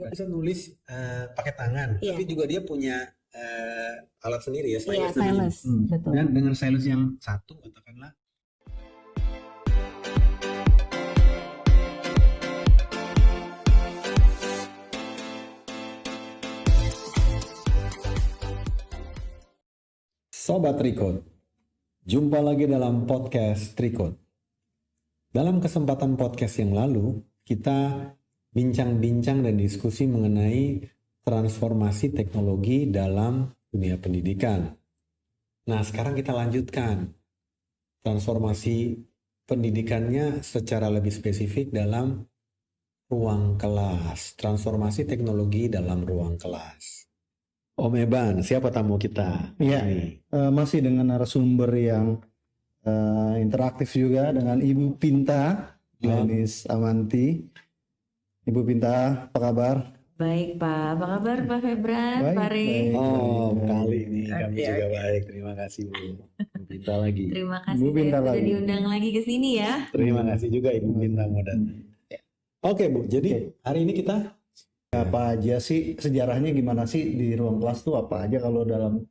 Bisa nulis pakai tangan, Iya. tapi juga dia punya alat sendiri ya, Iya, stylus namanya. stylus, betul. Dan dengan stylus yang satu, katakanlah. Sobat Tricode, jumpa lagi dalam podcast Tricode. Dalam kesempatan podcast yang lalu, kita bincang-bincang dan diskusi mengenai transformasi teknologi dalam dunia pendidikan. Nah, sekarang kita lanjutkan transformasi pendidikannya secara lebih spesifik dalam ruang kelas. Transformasi teknologi dalam ruang kelas. Om Eban, siapa tamu kita? Iya, masih dengan narasumber yang interaktif juga dengan Ibu Pinta, Glenis Amanti. Ibu Pinta, apa kabar? Baik Pak, apa kabar Pak Febran, Baik, Pak Ri? baik. Oh, kali ini kami Oke, juga oke. baik. Terima kasih Bu. Bu Pinta lagi. Terima kasih Bu Pinta saya sudah lagi. diundang lagi ke sini ya. Terima kasih juga Ibu Pinta mau datang. Oke Bu, jadi hari ini kita Apa aja sih sejarahnya, gimana sih di ruang kelas tuh apa aja kalau dalam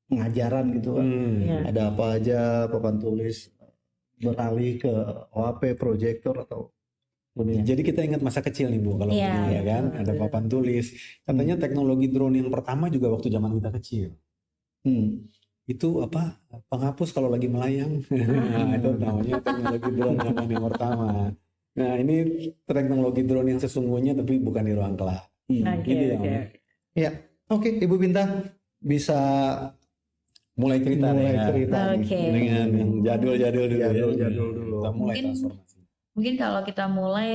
pengajaran gitu kan? Iya. Ada apa aja, papan tulis, beralih ke OHP, proyektor atau dunia. Jadi kita ingat masa kecil nih Bu, kalau Iya, dulu ya kan, betul, ada betul. papan tulis. Katanya teknologi drone yang pertama juga waktu zaman kita kecil. Hmm. Itu apa? Penghapus kalau lagi melayang. Nah, itu namanya teknologi drone yang pertama. Nah, ini teknologi drone yang sesungguhnya tapi bukan di ruang kelas. Oke, Gitu ya, oke. Om. Ya, oke, Ibu Pinta bisa Mulai cerita mulai nih ya. cerita nih. Oke. Dengan yang jadul-jadul dulu ya. Jadul-jadul dulu. Kita mulai Mungkin- transformasi. Mungkin kalau kita mulai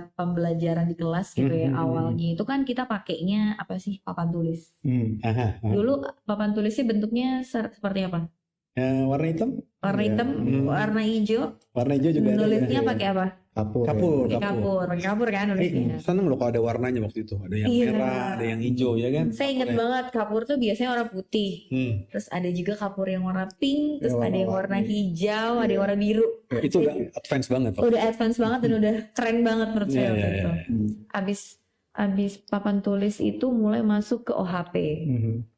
pembelajaran di kelas gitu ya, awalnya itu kan kita pakainya apa sih, papan tulis. Aha, aha. Dulu papan tulisnya bentuknya seperti apa? Warna hitam? Warna Iya. hitam, warna hijau, Warna hijau juga ada. nulisnya ya. pakai apa? Kapur. Kapur. Pakai kapur, pakai kapur kan nulisnya. Seneng loh kalau ada warnanya waktu itu. Ada yang Iya. merah, ada yang hijau ya kan? Saya ingat banget kapur tuh biasanya warna putih. Hmm. Terus ada juga kapur yang warna pink, terus Ya, ada yang warna warna-warni. hijau, ada yang warna biru. Itu udah advance banget Pak. Udah advance banget dan udah keren banget menurut saya Iya, waktu iya, itu. iya. Abis papan tulis itu mulai masuk ke OHP.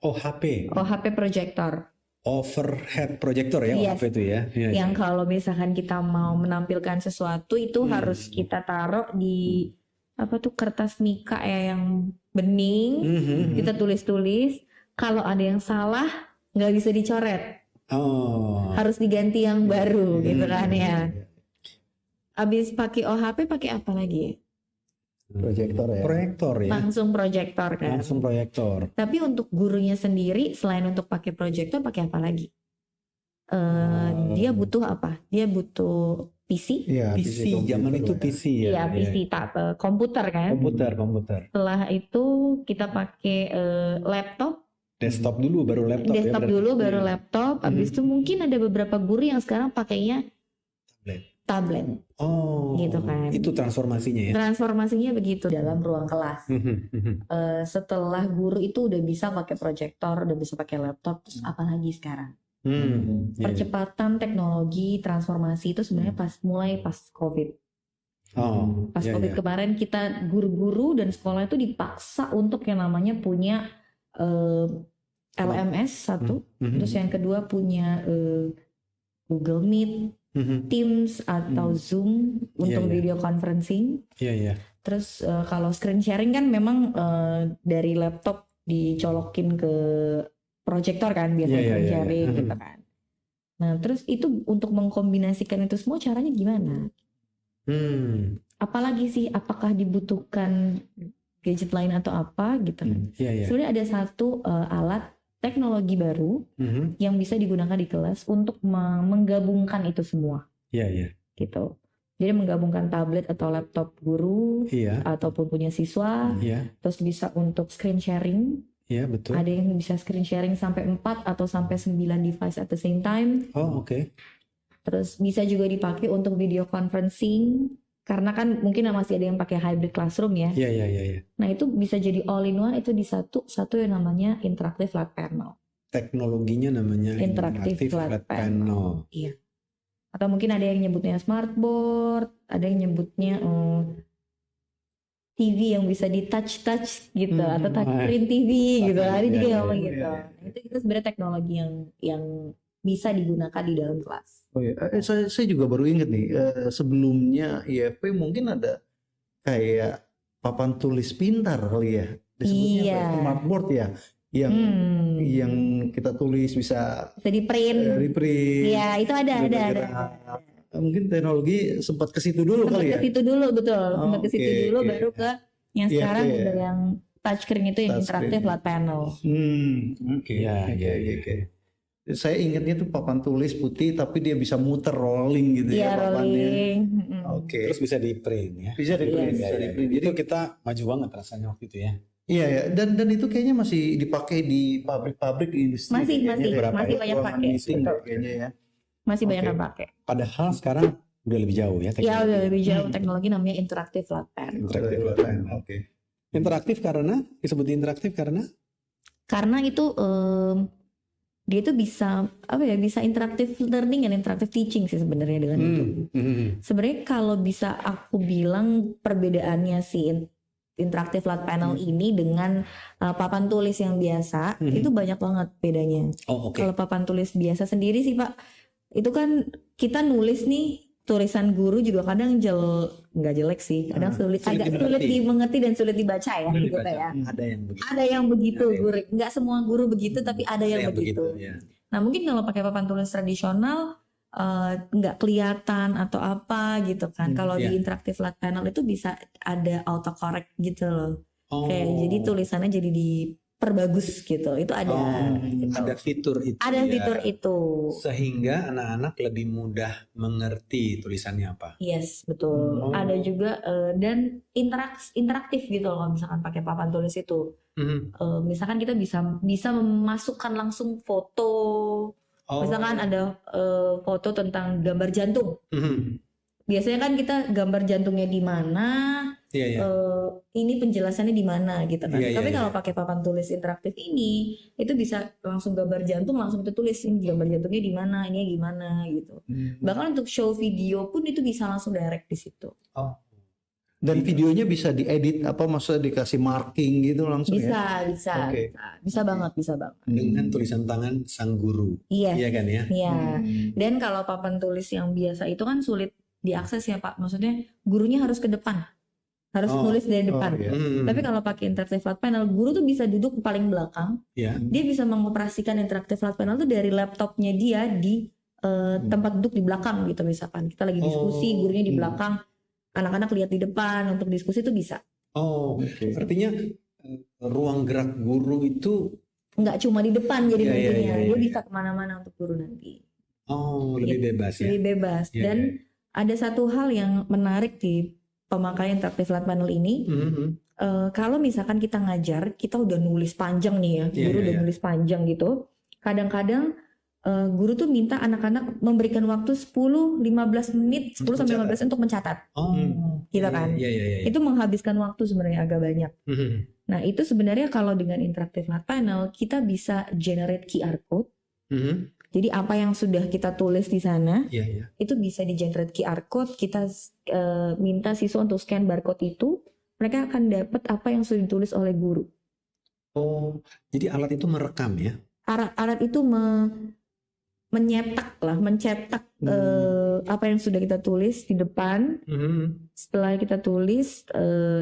Oh, HP. OHP projector. Overhead projector ya, Yes. HP itu ya. Iya, Yang iya. kalau misalkan kita mau menampilkan sesuatu itu harus kita taruh di apa tuh kertas mika ya yang bening. Mhm. Kita tulis-tulis. Kalau ada yang salah nggak bisa dicoret. Oh. Harus diganti yang baru gitu kan ya. Abis pakai OHP pakai apa lagi ya? Proyektor ya. Proyektor ya. Langsung proyektor kan. Langsung proyektor. Tapi untuk gurunya sendiri selain untuk pakai proyektor pakai apa lagi? Dia butuh apa? Dia butuh PC. Iya, PC, komputer zaman itu ya. PC ya. Iya, PC komputer kan. Komputer. Setelah itu kita pakai laptop, Desktop dulu baru laptop ya. desktop berarti. dulu baru Iya. laptop. Habis itu mungkin ada beberapa guru yang sekarang pakainya Tablet. tablet. Oh. Gitu kan. Itu transformasinya ya. Transformasinya begitu dalam ruang kelas. Mhm. Setelah guru itu udah bisa pakai proyektor, udah bisa pakai laptop, terus apa lagi sekarang? Iya, iya. Percepatan teknologi transformasi itu sebenarnya mulai pas COVID. Oh, Pas iya, COVID iya. kemarin kita guru-guru dan sekolah itu dipaksa untuk yang namanya punya LMS satu, Mhm. terus yang kedua punya Google Meet, Mhm. Teams atau Zoom untuk Iya, iya. video conferencing. Iya, iya. Terus kalau screen sharing kan memang dari laptop dicolokin ke proyektor kan biasanya Iya, iya, screen iya, sharing iya. gitu kan. Nah terus itu untuk mengkombinasikan itu semua caranya gimana? Apalagi sih, apakah dibutuhkan gadget lain atau apa gitu? Iya, iya. Sebenarnya ada satu alat teknologi baru Mhm. yang bisa digunakan di kelas untuk menggabungkan itu semua Iya, iya. gitu. Jadi menggabungkan tablet atau laptop guru Iya, ataupun punya siswa, iya. terus bisa untuk screen sharing. Iya, betul. Ada yang bisa screen sharing sampai 4 atau sampai 9 device at the same time. Oh, oke. Terus bisa juga dipakai untuk video conferencing. Karena kan mungkin masih ada yang pakai hybrid classroom ya. Iya, iya, iya, iya. Nah itu bisa jadi all in one, itu di satu yang namanya interactive flat panel. Teknologinya namanya Interactive flat panel. Iya. Atau mungkin ada yang nyebutnya smartboard, ada yang nyebutnya TV yang bisa di touch gitu atau touchscreen TV gitu. Ada juga yang ngomong gitu. Nah, itu sebenarnya teknologi yang bisa digunakan di dalam kelas. Oh ya, saya juga baru inget nih, sebelumnya IFP mungkin ada kayak papan tulis pintar kali ya, disebutnya apa ya? Smartboard ya, yang kita tulis bisa di print. reprint. Iya, itu ada. Mungkin teknologi sempat ke situ dulu kali ya. Sempat ke situ dulu, betul. Oh, Sempat ke situ oke, dulu oke. baru ke yang sekarang Iya. udah yang touchscreen itu yang Touchscreen. interaktif flat panel. Oke. Iya, Oke, iya. oke. Saya ingatnya tuh papan tulis putih tapi dia bisa muter rolling gitu Iya, ya papannya. rolling. Oke. Terus bisa di print ya. Bisa di print, bisa di print. Jadi Itu kita maju banget rasanya waktu itu ya. iya ya, dan itu kayaknya masih dipakai di pabrik-pabrik industri. Masih kayaknya. masih banyak Ruangan pakai. meeting Betul. kayaknya ya. Masih banyak Oke. yang pakai. Padahal sekarang udah lebih jauh ya Ya teknologi. udah lebih jauh teknologi namanya interaktif flat panel. Interaktif. Oke. Interaktif karena disebut interaktif karena Karena itu dia itu bisa bisa interaktif learning dan interaktif teaching sih sebenarnya dengan itu. Sebenarnya kalau bisa aku bilang perbedaannya si interaktif flat panel ini dengan papan tulis yang biasa itu banyak banget bedanya. Oh, oke. Kalau papan tulis biasa sendiri sih Pak, itu kan kita nulis nih tulisan guru juga kadang nggak jelek sih, kadang Sulit agak dimengerti. sulit dimengerti dan sulit dibaca ya, Sulit gitu dibaca. ya. Ada yang begitu. Ada yang begitu, guru. Nggak semua guru begitu, tapi ada yang begitu. ya. Nah mungkin kalau pakai papan tulis tradisional nggak kelihatan atau apa gitu kan. Kalau iya. di interaktif flat panel itu bisa ada autocorrect gitu loh. Oh, Kayak jadi tulisannya jadi diperbagus gitu. Itu ada. gitu. ada fitur itu. Ada ya. fitur itu. Sehingga anak-anak lebih mudah mengerti tulisannya apa. Yes, betul. Ada juga dan interaktif gitu loh kalau misalkan pakai papan tulis itu. Misalkan kita bisa memasukkan langsung foto. Misalkan ada foto tentang gambar jantung. Biasanya kan kita gambar jantungnya di mana, Iya, iya. ini penjelasannya di mana gitu kan. Iya, Tapi iya, kalau pakai papan tulis interaktif ini, itu bisa langsung gambar jantung langsung ditulis ini gambar jantungnya di mana, ini gimana gitu. Bahkan untuk show video pun itu bisa langsung direct di situ. Oh. Dan videonya bisa diedit apa maksudnya dikasih marking gitu langsung ya? Bisa Oke. bisa banget. Dengan tulisan tangan sang guru. Iya. Iya kan ya? Iya. Dan kalau papan tulis yang biasa itu kan sulit diakses ya Pak. Maksudnya gurunya harus ke depan. Harus nulis dari depan. iya. Tapi kalau pakai interaktif flat panel, guru tuh bisa duduk paling belakang. Iya. Dia bisa mengoperasikan interaktif flat panel tuh dari laptopnya dia di tempat duduk di belakang gitu misalkan. Kita lagi diskusi, gurunya di belakang, anak-anak lihat di depan untuk diskusi itu bisa. Oh, artinya ruang gerak guru itu Nggak cuma di depan jadi Iya, iya, nantinya. iya, Dia iya. bisa kemana-mana untuk guru nanti. lebih bebas ya. Lebih bebas. Iya, Dan iya. ada satu hal yang menarik di pemakaian interaktif flat panel ini. Kalau misalkan kita ngajar, kita udah nulis panjang nih ya, Iya, guru iya, udah iya. nulis panjang gitu. Kadang-kadang guru tuh minta anak-anak memberikan waktu 10-15 menit, 10-15 menit untuk mencatat. Oh, Gitu kan. Iya. Itu menghabiskan waktu sebenarnya agak banyak. Nah, itu sebenarnya kalau dengan interaktif flat panel, kita bisa generate QR code. Jadi apa yang sudah kita tulis di sana, Iya. itu bisa di-generate QR code, kita minta siswa untuk scan barcode itu, mereka akan dapat apa yang sudah ditulis oleh guru. Oh, jadi alat itu merekam ya? Alat itu mencetak apa yang sudah kita tulis di depan. Setelah kita tulis,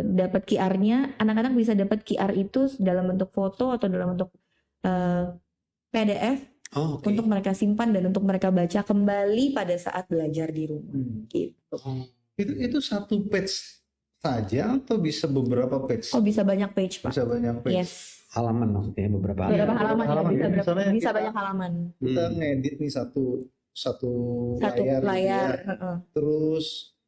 dapat QR-nya, anak-anak bisa dapat QR itu dalam bentuk foto atau dalam bentuk PDF Oh, oke. untuk mereka simpan dan untuk mereka baca kembali pada saat belajar di rumah. Gitu. Itu satu page saja atau bisa beberapa page? Oh, bisa banyak page, Pak. Bisa banyak page. Yes. Halaman maksudnya beberapa Beberapa halaman. halaman, halaman ya, ya. Misalnya bisa kita- banyak halaman. Kita ngedit nih satu Satu layar, layar, gitu ya. Terus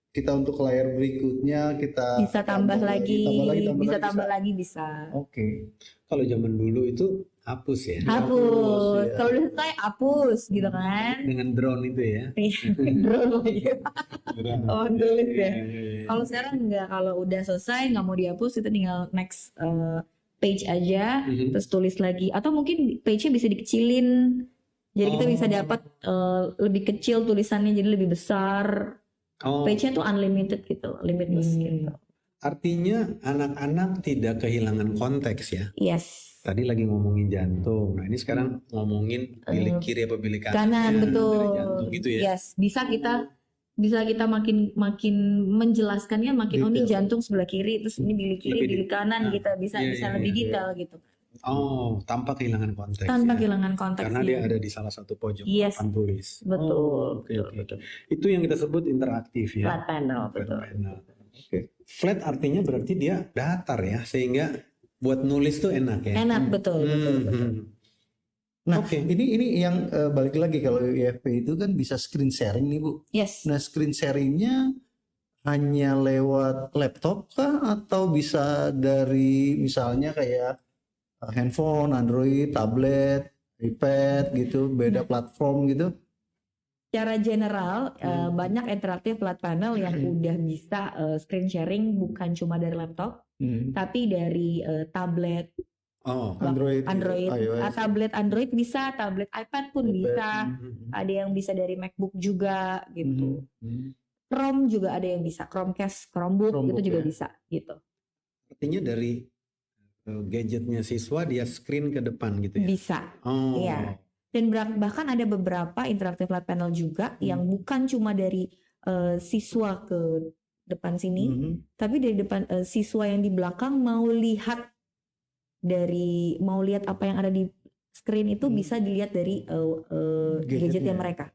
kita untuk layar berikutnya kita bisa tambah lagi, bisa lagi, tambah lagi bisa. Oke. Kalau zaman dulu itu hapus ya, Hapus, ya. kalau udah selesai hapus gitu kan. dengan drone itu ya. Drone lagi. Oh, tulis ya. Iya. Kalau sekarang enggak, kalau udah selesai nggak mau dihapus, kita tinggal next page aja, terus tulis lagi. Atau mungkin page-nya bisa dikecilin, jadi kita bisa dapat lebih kecil tulisannya, jadi lebih besar. Oh, Page-nya tuh unlimited gitu, limitless gitu. Artinya anak-anak tidak kehilangan konteks ya. Yes. Tadi lagi ngomongin jantung. Nah, ini sekarang ngomongin bilik kiri apa bilik Kanan, kanannya betul. dari jantung gitu ya. Yes, bisa kita makin menjelaskannya makin oh ini Detail. jantung sebelah kiri, terus ini bilik kiri, Lebih bilik kanan, kita bisa lebih detail gitu. Oh, tanpa kehilangan konteks Tanpa ya. kehilangan konteksnya. Karena dia ada di salah satu pojok Yes. papan tulis. Betul. Oke. Itu yang kita sebut interaktif ya. Flat panel, Flat betul. panel. Oke. Flat artinya berarti dia datar ya, sehingga buat nulis tuh enak ya. Enak, betul. Nah, Oke. ini yang balik lagi kalau IFP itu kan bisa screen sharing nih Bu. Yes. Nah, screen sharingnya hanya lewat laptop kah atau bisa dari misalnya kayak handphone, Android, tablet, iPad gitu, beda platform gitu? Secara general banyak interaktif flat panel yang udah bisa screen sharing bukan cuma dari laptop, tapi dari tablet, Android, iOS, tablet Android bisa, tablet iPad pun bisa, ada yang bisa dari MacBook juga gitu. Chrome juga ada yang bisa, Chromecast, Chromebook itu juga bisa gitu. Artinya dari gadgetnya siswa dia screen ke depan gitu ya? Bisa, iya. Dan bahkan ada beberapa interaktif flat panel juga yang bukan cuma dari siswa ke depan sini, tapi dari depan siswa yang di belakang mau lihat apa yang ada di screen itu bisa dilihat dari gadgetnya mereka.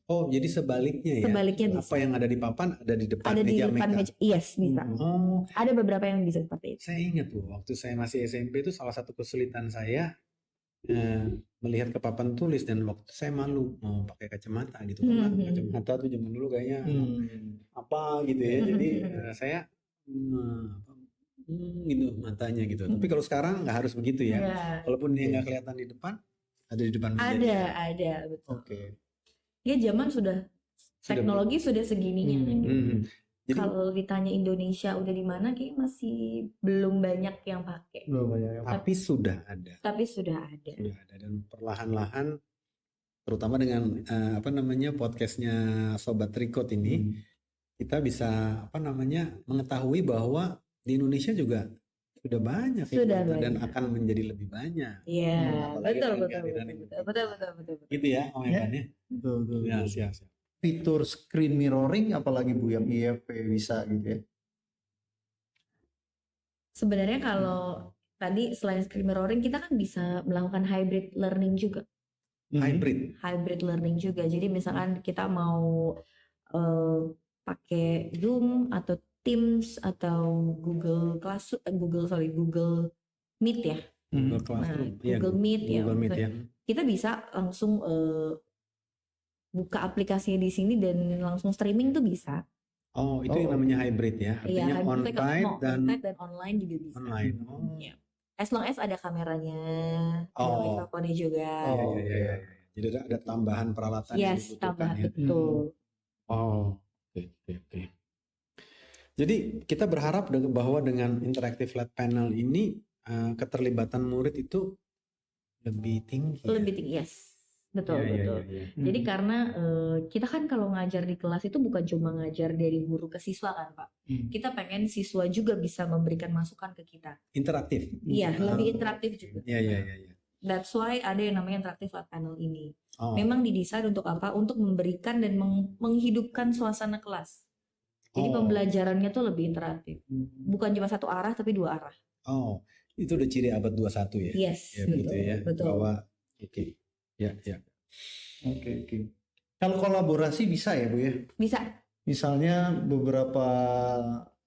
Oh, jadi sebaliknya ya? Sebaliknya bisa. Apa yang ada di papan ada di depan Ada di meja depan mereka? meja, yes bisa. Oh, Ada beberapa yang bisa seperti itu. saya ingat tuh waktu saya masih SMP itu salah satu kesulitan saya melihat ke papan tulis, dan waktu saya malu mau pakai kacamata gitu karena kacamata tuh zaman dulu kayaknya apa gitu ya. Jadi saya gitu matanya gitu. Tapi kalau sekarang nggak harus begitu ya. Walaupun dia nggak kelihatan di depan, ada di depan meja. Ada betul. Oke. Ya zaman teknologi sudah segininya. Jadi, kalau ditanya Indonesia udah di mana, kayak masih belum banyak yang pakai. Tapi sudah ada. Sudah ada Dan perlahan-lahan, terutama dengan podcastnya Sobat Trikot ini, kita bisa mengetahui bahwa di Indonesia juga sudah banyak dan akan menjadi lebih banyak. Iya, betul. Gitu ya, Om Evan ya. Betul. Ya, siap. Fitur screen mirroring apalagi Bu yang IFP bisa gitu ya? Sebenarnya kalau tadi selain screen mirroring, kita kan bisa melakukan hybrid learning juga. Hybrid learning juga. Jadi misalkan kita mau pakai Zoom atau Teams atau Google Meet ya. Google Classroom. Google Meet ya. Google Meet ya. Kita bisa langsung buka aplikasinya di sini dan langsung streaming tuh bisa. Oh, itu yang namanya hybrid ya. Artinya on-site dan online juga bisa. Online. Ya. As long as ada kameranya, ada mikrofonnya juga. Iya. Jadi ada tambahan peralatan yang dibutuhkan tambahan, ya. Betul. Oke. Jadi kita berharap bahwa dengan interactive flat panel ini keterlibatan murid itu lebih tinggi. Lebih tinggi, yes. Betul. Jadi karena kita kan kalau ngajar di kelas itu bukan cuma ngajar dari guru ke siswa kan Pak. Kita pengen siswa juga bisa memberikan masukan ke kita. Interaktif. Iya, lebih interaktif juga. Iya. That's why ada yang namanya interactive flat panel ini. Memang didesain untuk apa? Untuk memberikan dan menghidupkan suasana kelas. Jadi pembelajarannya tuh lebih interaktif. Bukan cuma satu arah tapi dua arah. Oh, itu udah ciri abad 21 ya? Yes, ya, betul. Gitu ya. Betul. Bahwa Ya. Oke. Kalau kolaborasi bisa ya Bu ya? Bisa. Misalnya beberapa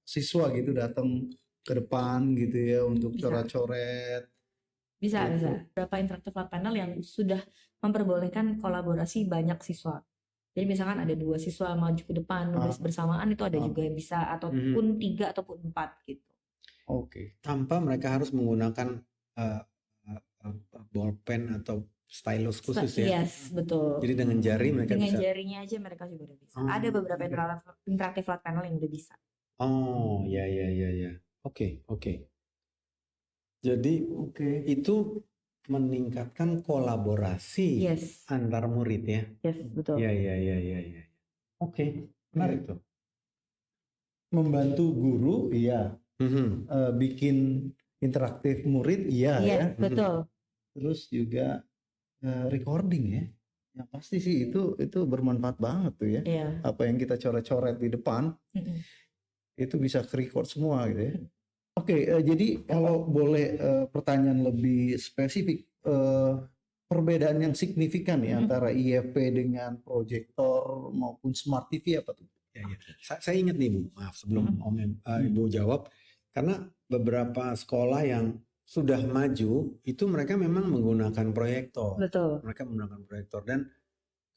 siswa gitu datang ke depan gitu ya untuk coret-coret. Bisa. Beberapa interaktif flat panel yang sudah memperbolehkan kolaborasi banyak siswa. Jadi misalkan ada 2 siswa maju ke depan nulis bersamaan, itu ada juga yang bisa, ataupun 3 ataupun 4 gitu. Oke. Tanpa mereka harus menggunakan bolpen atau stylus khusus ya? Yes, betul. Jadi dengan jari mereka dengan bisa? Dengan jarinya aja mereka juga udah bisa. Ada beberapa interaktif flat panel yang udah bisa. Oh, ya. Oke. Jadi itu meningkatkan kolaborasi antar murid ya? Yes, betul. Iya. Oke, menarik tuh. membantu guru, iya. Bikin interaktif murid, iya ya. Betul. Terus juga recording ya. Yang pasti sih itu bermanfaat banget tuh ya. Iya. Apa yang kita coret-coret di depan itu bisa ke-record semua gitu ya. Oke, jadi kalau boleh pertanyaan lebih spesifik, perbedaan yang signifikan ya antara IFP dengan proyektor maupun smart TV apa tuh? Ya. Saya ingat nih Bu, maaf sebelum Ibu jawab, karena beberapa sekolah yang sudah maju itu mereka memang menggunakan proyektor. Betul. Mereka menggunakan proyektor, dan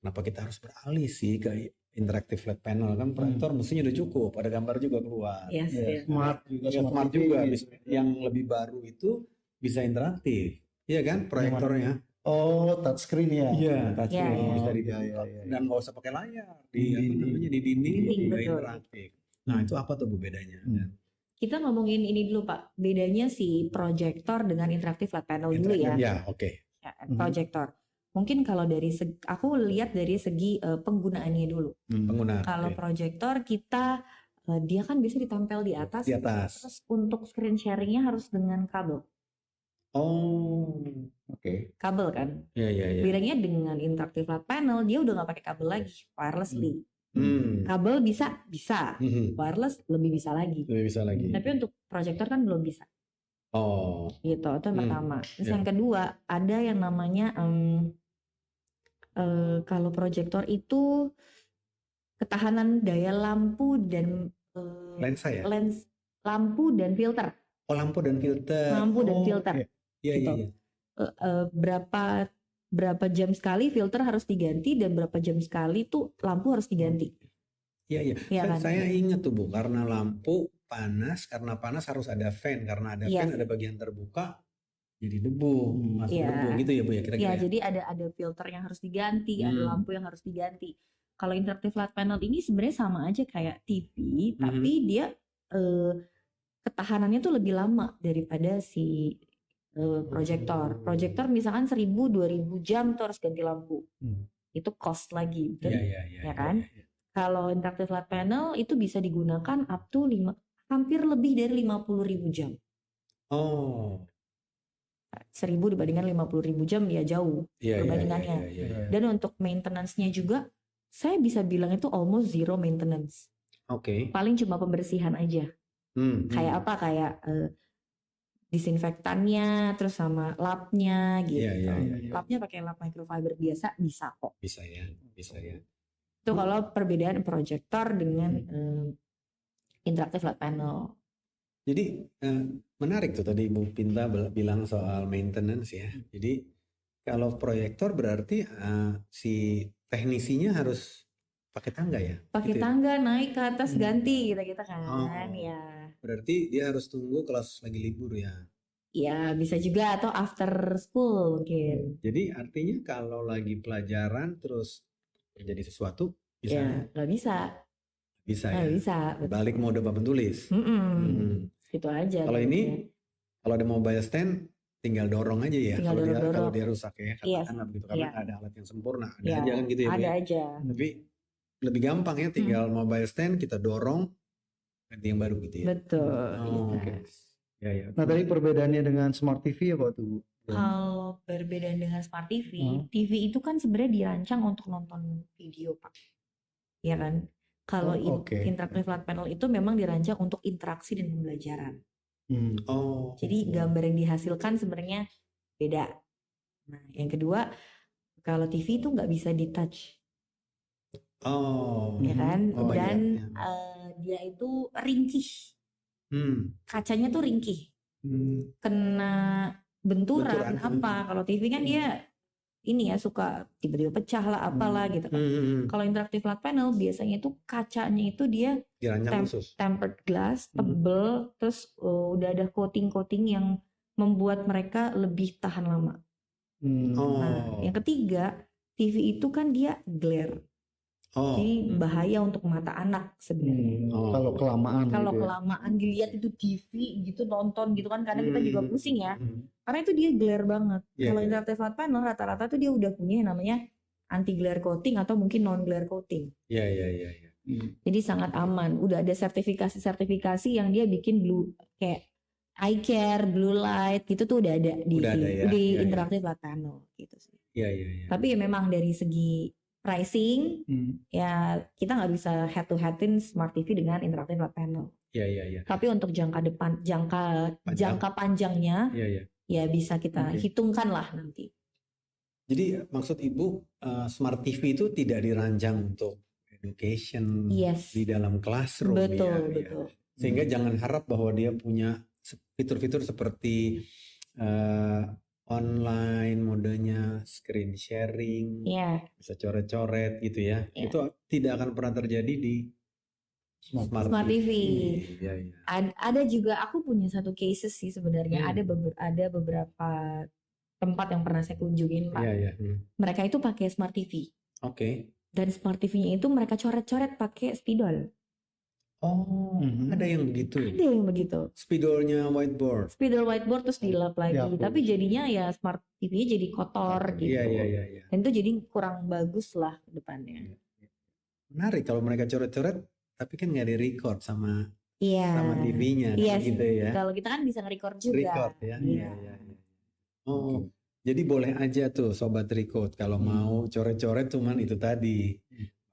kenapa kita harus beralih sih ke interactive flat panel? Kan proyektor mestinya udah cukup, ada gambar juga keluar. Yes. Smart juga, Smart juga. Yang lebih baru itu bisa interaktif, iya kan proyektornya? Oh, touchscreen ya? Iya, touchscreen bisa iya. dan nggak usah pakai layar di dinding juga interaktif. Nah itu apa tuh Bu bedanya? Kita ngomongin ini dulu Pak, bedanya si proyektor dengan interaktif flat panel dulu ya. Ya, oke. Ya, proyektor. Mungkin kalau dari aku lihat dari segi penggunaannya dulu. Pengguna. Kalau proyektor kita dia kan bisa ditempel di atas. Di atas. Terus untuk screen sharingnya harus dengan kabel. Oh, oke. Kabel kan. Iya. Bedanya dengan interaktif flat panel dia udah nggak pakai kabel lagi, wirelessly. Kabel bisa, wireless lebih bisa lagi. Tapi untuk proyektor kan belum bisa. Oh. Gitu, itu yang pertama. Terus yang kedua ada yang namanya kalau proyektor itu ketahanan daya lampu dan lensa ya? Lampu dan filter. Oh, lampu dan filter. Lampu dan filter. Iya. Berapa jam sekali filter harus diganti dan berapa jam sekali tuh lampu harus diganti. Iya. Kan? Saya ingat tuh Bu, karena lampu panas, karena panas harus ada fan, karena ada fan ada bagian terbuka jadi debu, masuk debu gitu ya Bu ya kira-kira. Iya, jadi ada filter yang harus diganti, ada lampu yang harus diganti. Kalau interactive flat panel ini sebenarnya sama aja kayak TV, tapi dia ketahanannya tuh lebih lama daripada si proyektor. Proyektor misalkan 1000-2000 jam tuh harus ganti lampu. Itu cost lagi, betul? Ya kan? Kalau interactive flat panel itu bisa digunakan up to hampir lebih dari 50.000 jam. Oh. 1000 dibandingkan 50.000 jam ya jauh perbandingannya. Dan untuk maintenance-nya juga saya bisa bilang itu almost zero maintenance. Oke. Paling cuma pembersihan aja. Kayak apa? Kayak disinfektannya, terus sama lapnya gitu. Lapnya pakai lap microfiber biasa bisa kok. Bisa ya. Itu kalau perbedaan proyektor dengan interactive flat panel. Jadi menarik tuh tadi Bu Pinta bilang soal maintenance ya. Jadi kalau proyektor berarti si teknisinya harus pakai tangga ya? Pakai tangga naik ke atas ganti kita kan ya. Berarti dia harus tunggu kelas lagi libur ya? Ya bisa juga atau after school mungkin. Jadi artinya kalau lagi pelajaran terus terjadi sesuatu bisa? Ya nggak bisa. Bisa ya? Bisa. Balik mode papan tulis? Gitu aja. Kalau ini kalau ada mobile stand tinggal dorong aja ya. Kalau dia rusak ya katakanlah begitu, karena ada alat yang sempurna. Ada aja kan gitu ya? Ada aja. Tapi lebih gampang ya, tinggal mobile stand kita dorong ganti yang baru gitu ya. Betul. Ya. Nah tadi perbedaannya dengan smart TV apa tuh? Kalau perbedaan dengan smart TV, TV itu kan sebenarnya dirancang untuk nonton video Pak, ya kan? Kalau interactive flat panel itu memang dirancang untuk interaksi dan pembelajaran. Jadi gambar yang dihasilkan sebenarnya beda. Nah yang kedua, kalau TV itu nggak bisa di touch. Ya kan? Dan dia itu ringkih. Kacanya tuh ringkih. Kena benturan apa? Kalau TV kan dia ini ya suka tiba-tiba pecah lah apalah gitu kan. Kalau interactive flat panel biasanya itu kacanya itu dia tempered glass, tebel, terus udah ada coating-coating yang membuat mereka lebih tahan lama. Nah, yang ketiga, TV itu kan dia glare. Jadi bahaya untuk mata anak sebenarnya. Kalau kelamaan. Kalau kelamaan dilihat itu TV gitu nonton gitu kan kadang kita juga pusing ya. Karena itu dia glare banget. Kalau interactive flat panel rata-rata tuh dia udah punya yang namanya anti glare coating atau mungkin non glare coating. Iya. Jadi sangat aman. Udah ada sertifikasi yang dia bikin kayak iCare, Blue Light gitu tuh udah ada di Interactive Flat Panel gitu sih. Iya. Tapi ya memang dari segi pricing ya kita nggak bisa head to headin Smart TV dengan Interactive Flat Panel. Iya. Tapi untuk jangka panjangnya ya bisa kita hitungkan lah nanti. Jadi maksud Ibu Smart TV itu tidak dirancang untuk education di dalam classroom. Betul. Sehingga jangan harap bahwa dia punya fitur-fitur seperti online modenya, screen sharing, bisa coret-coret gitu ya. Itu tidak akan pernah terjadi di Smart TV. Iya. Ada juga, aku punya satu cases sih sebenarnya. Ada beberapa tempat yang pernah saya kunjungin, Pak. Mereka itu pakai Smart TV. Oke. Dan Smart TV-nya itu mereka coret-coret pakai spidol. Oh, ada yang begitu. Ada yang begitu. Spidolnya whiteboard. Spidol whiteboard terus dilap lagi. Tapi jadinya ya Smart TV-nya jadi kotor gitu. Iya. Dan itu jadi kurang bagus lah ke depannya. Menarik kalau mereka coret-coret, tapi kan nggak di-record sama TV-nya. Iya, gitu ya. Kalau kita kan bisa nge-record juga. Record ya. Iya. Oh, jadi boleh aja tuh Sobat Record kalau mau coret-coret, cuman itu tadi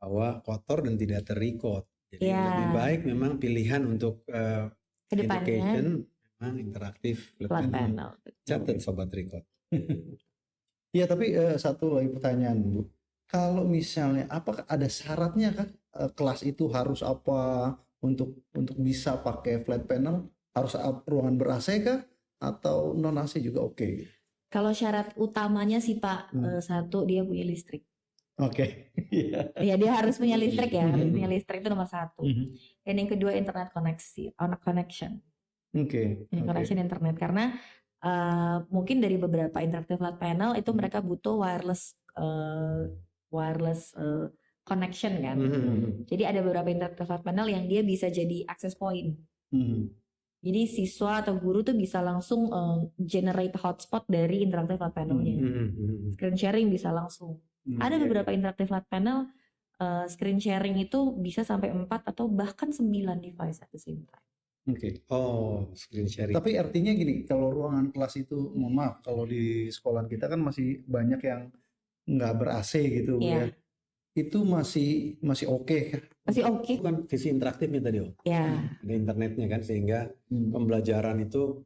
bahwa kotor dan tidak ter-record. Jadi lebih baik memang pilihan untuk education memang interaktif flat panel. Catat Sobat Record. Iya, tapi satu lagi pertanyaan, Bu. Kalau misalnya apakah ada syaratnya kan kelas itu harus apa untuk bisa pakai flat panel? Harus ruangan ber-AC kah atau non AC juga oke? Kalau syarat utamanya sih Pak, satu dia punya listrik. Oke. Ya dia harus punya listrik ya, harus punya listrik itu nomor satu. Dan yang kedua internet connection. Connection internet, karena mungkin dari beberapa interactive flat panel itu mereka butuh wireless connection kan. Jadi ada beberapa interactive flat panel yang dia bisa jadi access point. Jadi siswa atau guru tuh bisa langsung generate hotspot dari interactive flat panelnya. Screen sharing bisa langsung. Ada beberapa interactive flat panel screen sharing itu bisa sampai 4 atau bahkan 9 device at the same time. Oh, screen sharing. Tapi artinya gini, kalau ruangan kelas itu, mohon maaf, kalau di sekolah kita kan masih banyak yang nggak ber-AC gitu ya. Itu masih oke kan? Masih oke. Bukan visi interaktifnya tadi, ada internetnya kan, sehingga pembelajaran itu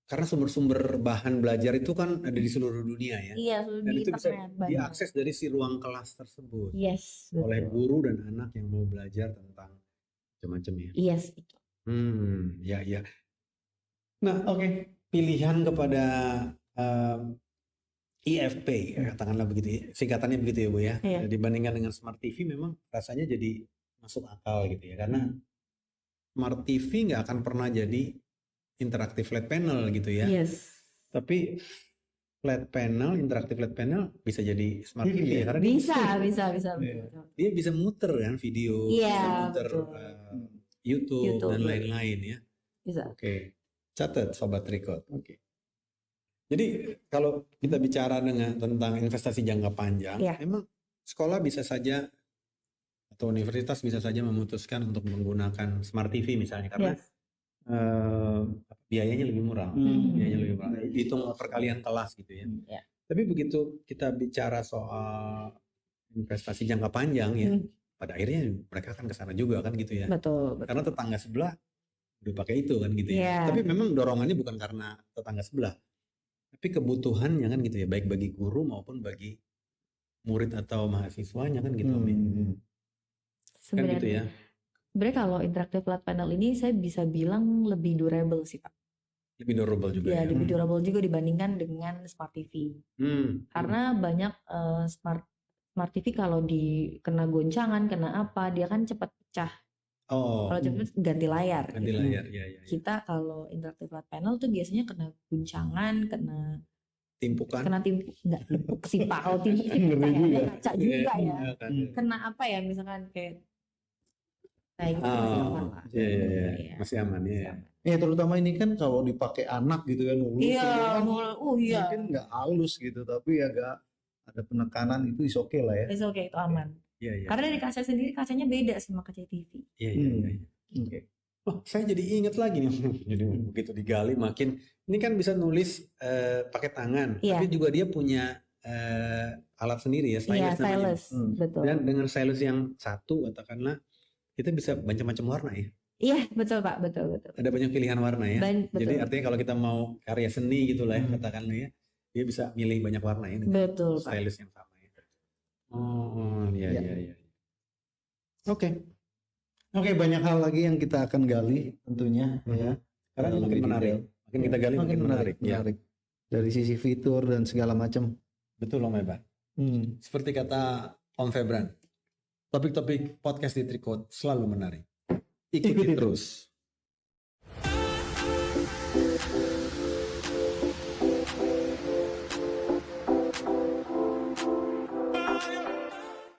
karena sumber-sumber bahan belajar itu kan ada di seluruh dunia ya. Iya, dan itu bisa diakses dari si ruang kelas tersebut. Oleh guru dan anak yang mau belajar tentang macam-macam ya. Yes, betul. Ya. Nah, pilihan kepada IFP, katakanlah begitu, singkatannya begitu ya Bu ya. Dibandingkan dengan Smart TV memang rasanya jadi masuk akal gitu ya, karena Smart TV nggak akan pernah jadi interaktif flat panel gitu ya. Tapi interaktif flat panel bisa jadi Smart TV ya, karena bisa. Dia bisa muter kan video, bisa muter YouTube dan lain-lain ya. Bisa. Catat Sobat Record. Jadi kalau kita bicara tentang investasi jangka panjang, memang sekolah bisa saja atau universitas bisa saja memutuskan untuk menggunakan Smart TV misalnya, karena biayanya lebih murah. Hitung perkalian kelas gitu ya. Tapi begitu kita bicara soal investasi jangka panjang ya, pada akhirnya mereka akan ke sana juga kan gitu ya. Betul. Karena tetangga sebelah udah pakai itu kan gitu ya. Tapi memang dorongannya bukan karena tetangga sebelah, tapi kebutuhannya kan gitu ya, baik bagi guru maupun bagi murid atau mahasiswanya kan gitu. Kan gitu ya. Sebenarnya kalau interactive flat panel ini saya bisa bilang lebih durable sih Pak. Lebih durable juga ya. Lebih durable juga dibandingkan dengan Smart TV. Karena banyak Smart TV kalau kena goncangan, kena apa, dia kan cepat pecah. Kalau cepat ganti layar. Ya. Kita kalau interactive flat panel tuh biasanya kena guncangan, kena timpukan. Enggak timpuk sih Pak. Kalau timpuk ada kaca juga ya. Kena apa ya, misalkan kayak gitu masih aman lah. Masih aman ya. Ya terutama ini kan kalau dipakai anak gitu kan, mungkin nggak halus gitu, tapi agak ada penekanan itu is oke lah ya. Is oke, itu aman. Iya. Karena dari kaca sendiri, kacanya beda sama kaca TV. Iya. Oke. Oh, saya jadi ingat lagi nih. Jadi begitu digali makin, ini kan bisa nulis pakai tangan, Iya. tapi juga dia punya alat sendiri ya, Iya, stylus namanya. stylus, betul. Dan dengan stylus yang satu, katakanlah, kita bisa macam-macam warna ya. Iya, betul Pak, betul. Ada banyak pilihan warna ya. Betul. Jadi artinya kalau kita mau karya seni gitu lah ya, katakanlah ya, dia bisa milih banyak warna ya dengan Betul Pak. stylus yang sama ya. Oh, iya. Oke, banyak hal lagi yang kita akan gali tentunya ya. Karena ini makin Lebih menarik. detail. Makin kita gali makin menarik. Ya. menarik. Dari sisi fitur dan segala macam. Betul Om Eban. Seperti kata Om Febran, topik-topik podcast di Trikot selalu menarik. Ikuti terus.